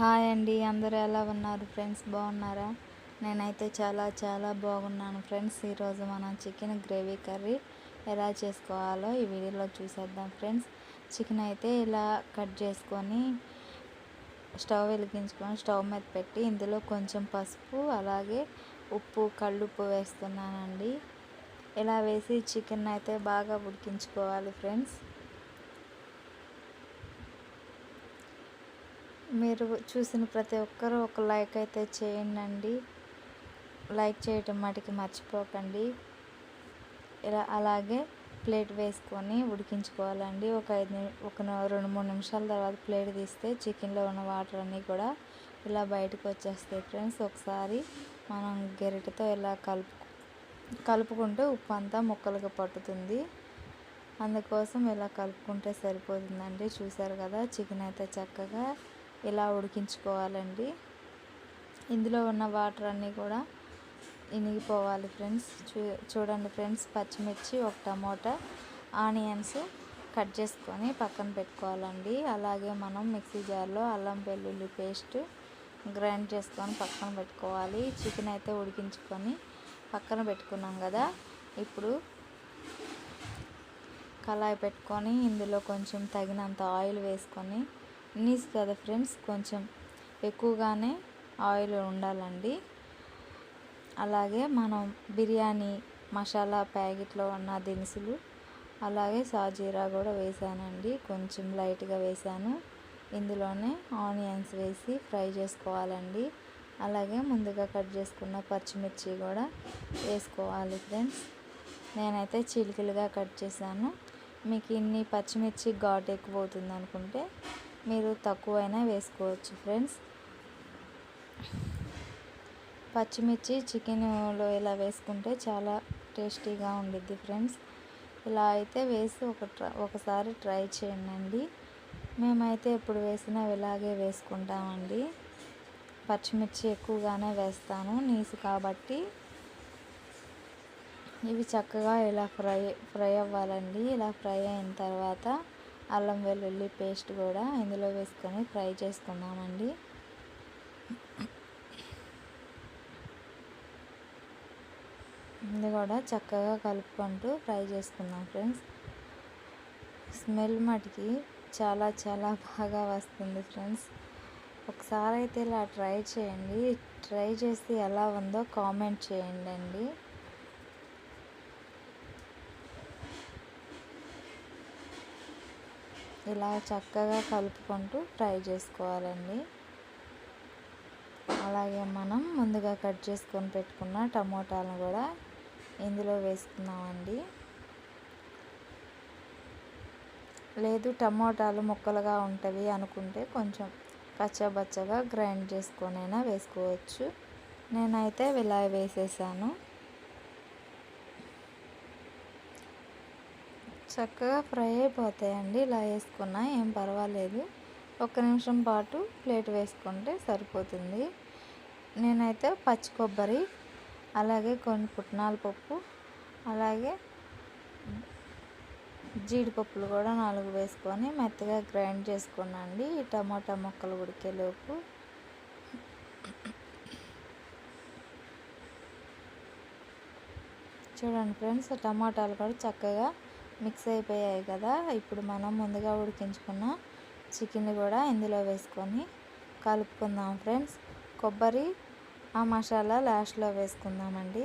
Hi అండి, అందరూ ఎలా ఉన్నారు ఫ్రెండ్స్? బాగున్నారా? నేనైతే చాలా బాగున్నాను ఫ్రెండ్స్. ఈరోజు మనం చికెన్ గ్రేవీ కర్రీ ఎలా చేసుకోవాలో ఈ వీడియోలో చూసేద్దాం ఫ్రెండ్స్. చికెన్ అయితే ఇలా కట్ చేసుకొని స్టవ్ వెలిగించుకొని స్టవ్ మీద పెట్టి ఇందులో కొంచెం పసుపు అలాగే ఉప్పు, కల్లుప్పు వేస్తున్నానండి. ఇలా వేసి చికెన్ అయితే బాగా ఉడికించుకోవాలి ఫ్రెండ్స్. మీరు చూసిన ప్రతి ఒక్కరూ ఒక లైక్ అయితే చేయండి. లైక్ చేయటం మటుకు మర్చిపోకండి. అలాగే ప్లేట్ వేసుకొని ఉడికించుకోవాలండి. ఒక 2-3 నిమిషాల తర్వాత ప్లేట్ తీస్తే చికెన్లో ఉన్న వాటర్ అన్నీ కూడా ఇలా బయటకు వచ్చేస్తాయి ఫ్రెండ్స్. ఒకసారి మనం గరిటెతో ఇలా కలుపుకుంటే ఉప్పు అంతా ముక్కలుగా పట్టుతుంది. అందుకోసం ఇలా కలుపుకుంటే సరిపోతుందండి. చూసారు కదా, చికెన్ అయితే చక్కగా ఇలా ఉడికించుకోవాలండి. ఇందులో ఉన్న వాటర్ అన్నీ కూడా ఇనిగిపోవాలి ఫ్రెండ్స్. చూడండి ఫ్రెండ్స్, పచ్చిమిర్చి, ఒక టమోటా, ఆనియన్స్ కట్ చేసుకొని పక్కన పెట్టుకోవాలండి. అలాగే మనం మిక్సీ జార్లో అల్లం వెల్లుల్లి పేస్ట్ గ్రైండ్ చేసుకొని పక్కన పెట్టుకోవాలి. చికెన్ అయితే ఉడికించుకొని పక్కన పెట్టుకున్నాం కదా. ఇప్పుడు కళాయి పెట్టుకొని ఇందులో కొంచెం తగినంత ఆయిల్ వేసుకొని, నీస్ కదా ఫ్రెండ్స్, కొంచెం ఎక్కువగానే ఆయిల్ ఉండాలండి. అలాగే మనం బిర్యానీ మసాలా ప్యాకెట్లో ఉన్న దినుసులు అలాగే సాజీరా కూడా వేసానండి. కొంచెం లైట్గా వేసాను. ఇందులోనే ఆనియన్స్ వేసి ఫ్రై చేసుకోవాలండి. అలాగే ముందుగా కట్ చేసుకున్న పచ్చిమిర్చి కూడా వేసుకోవాలి ఫ్రెండ్స్. నేనైతే చిలుకలుగా కట్ చేశాను. మీకు ఇన్ని పచ్చిమిర్చి ఘాటు ఎక్కువ అవుతుంది అనుకుంటే మీరు తక్కువైనా వేసుకోవచ్చు ఫ్రెండ్స్. పచ్చిమిర్చి చికెన్లో ఇలా వేసుకుంటే చాలా టేస్టీగా ఉండిద్ది ఫ్రెండ్స్. ఇలా అయితే వేసి ఒకసారి ట్రై చేయండి. మేమైతే ఎప్పుడు వేసినా ఇలాగే వేసుకుంటామండి. పచ్చిమిర్చి ఎక్కువగానే వేస్తాను, నీసు కాబట్టి. ఇవి చక్కగా ఇలా ఫ్రై అవ్వాలండి. ఇలా ఫ్రై అయిన తర్వాత అల్లం వెల్లుల్లి పేస్ట్ కూడా ఇందులో వేసుకొని ఫ్రై చేసుకుందామండి. ఇది కూడా చక్కగా కలుపుకుంటూ ఫ్రై చేసుకుందాం ఫ్రెండ్స్. స్మెల్ మటుకి చాలా బాగా వస్తుంది ఫ్రెండ్స్. ఒకసారి అయితే ఇలా ట్రై చేయండి. ట్రై చేసి ఎలా ఉందో కామెంట్ చేయండి. ఇలా చక్కగా కలుపుకుంటూ ఫ్రై చేసుకోవాలండి. అలాగే మనం ముందుగా కట్ చేసుకొని పెట్టుకున్న టమోటాలను కూడా ఇందులో వేసుకుందామండి. లేదు టమోటాలు ముక్కలుగా ఉంటవి అనుకుంటే కొంచెం కచ్చాబచ్చగా గ్రైండ్ చేసుకొనైనా వేసుకోవచ్చు. నేనైతే ఇలా వేసేసాను. చక్కగా ఫ్రై అయిపోతాయండి. ఇలా వేసుకున్నా ఏం పర్వాలేదు. 1 నిమిషం పాటు ప్లేట్ వేసుకుంటే సరిపోతుంది. నేనైతే పచ్చి కొబ్బరి అలాగే కొన్ని పుట్నాల పప్పు అలాగే జీడిపప్పులు కూడా 4 వేసుకొని మెత్తగా గ్రైండ్ చేసుకున్నాండి. ఈ టమోటా ముక్కలు ఉడికేలోపు చూడండి ఫ్రెండ్స్, టమాటాలు కూడా చక్కగా మిక్స్ అయిపోయాయి కదా. ఇప్పుడు మనం ముందుగా ఉడికించుకున్న చికెన్ కూడా ఇందులో వేసుకొని కలుపుకుందాం ఫ్రెండ్స్. కొబ్బరి ఆ మసాలా లాస్ట్లో వేసుకుందామండి.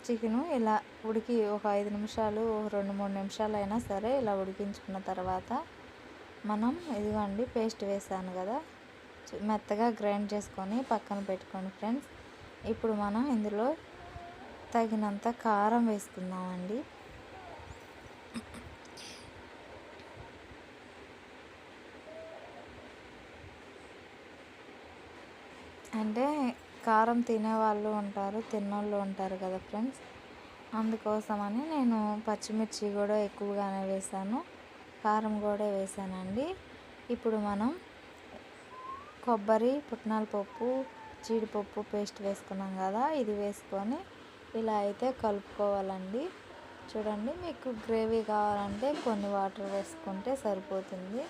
చికెను ఇలా ఉడికి ఒక 5 నిమిషాలు, 2-3 నిమిషాలు అయినా సరే ఇలా ఉడికించుకున్న తర్వాత మనం ఇదిగోండి పేస్ట్ వేసాను కదా, మెత్తగా గ్రైండ్ చేసుకొని పక్కన పెట్టుకోండి ఫ్రెండ్స్. ఇప్పుడు మనం ఇందులో తగినంత కారం వేసుకుందామండి. అంటే కారం తినేవాళ్ళు ఉంటారు, తిన్నోళ్ళు ఉంటారు కదా ఫ్రెండ్స్. అందుకోసమని నేను పచ్చిమిర్చి కూడా ఎక్కువగానే వేసాను, కారం కూడా వేసానండి. ఇప్పుడు మనం కొబ్బరి, పుట్నాల పప్పు, జీడిపప్పు పేస్ట్ వేసుకున్నాం కదా, ఇది వేసుకొని ఇలా అయితే కలుపుకోవాలండి. చూడండి, మీకు గ్రేవీ కావాలంటే కొన్ని వాటర్ వేసుకుంటే సరిపోతుంది.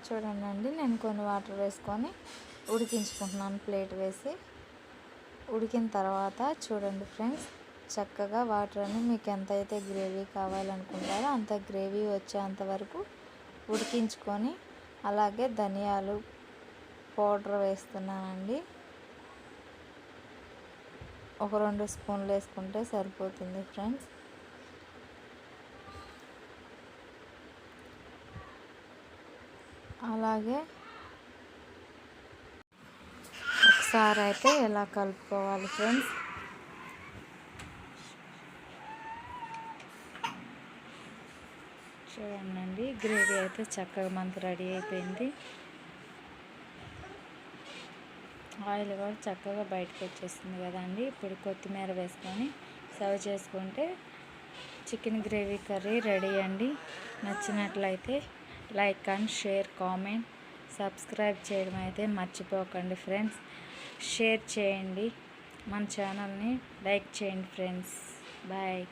చూడండి, నేను కొన్ని వాటర్ వేసుకొని ఉడికించుకుంటున్నాను ప్లేట్ వేసి. ఉడికిన తర్వాత చూడండి ఫ్రెండ్స్, చక్కగా వాటర్ అని మీకు ఎంతైతే గ్రేవీ కావాలనుకుంటారో అంత గ్రేవీ వచ్చేంత వరకు ఉడికించుకొని, అలాగే ధనియాలు పౌడర్ వేస్తున్నానండి. ఒక 2 స్పూన్లు వేసుకుంటే సరిపోతుంది ఫ్రెండ్స్. అలాగే ఒకసారి అయితే ఇలా కలుపుకోవాలి ఫ్రెండ్స్. చూడండి, గ్రేవీ అయితే చక్కగా మనకు రెడీ అయిపోయింది. ఆయిల్ కూడా చక్కగా బయటకు వచ్చేస్తుంది కదండి. ఇప్పుడు కొత్తిమీర వేసుకొని సర్వ్ చేసుకుంటే చికెన్ గ్రేవీ కర్రీ రెడీ అండి. నచ్చినట్లయితే like and share, comment, subscribe చేయడం అయితే మర్చిపోకండి ఫ్రెండ్స్. షేర్ చేయండి, మన ఛానల్ని లైక్ చేయండి ఫ్రెండ్స్. బాయ్.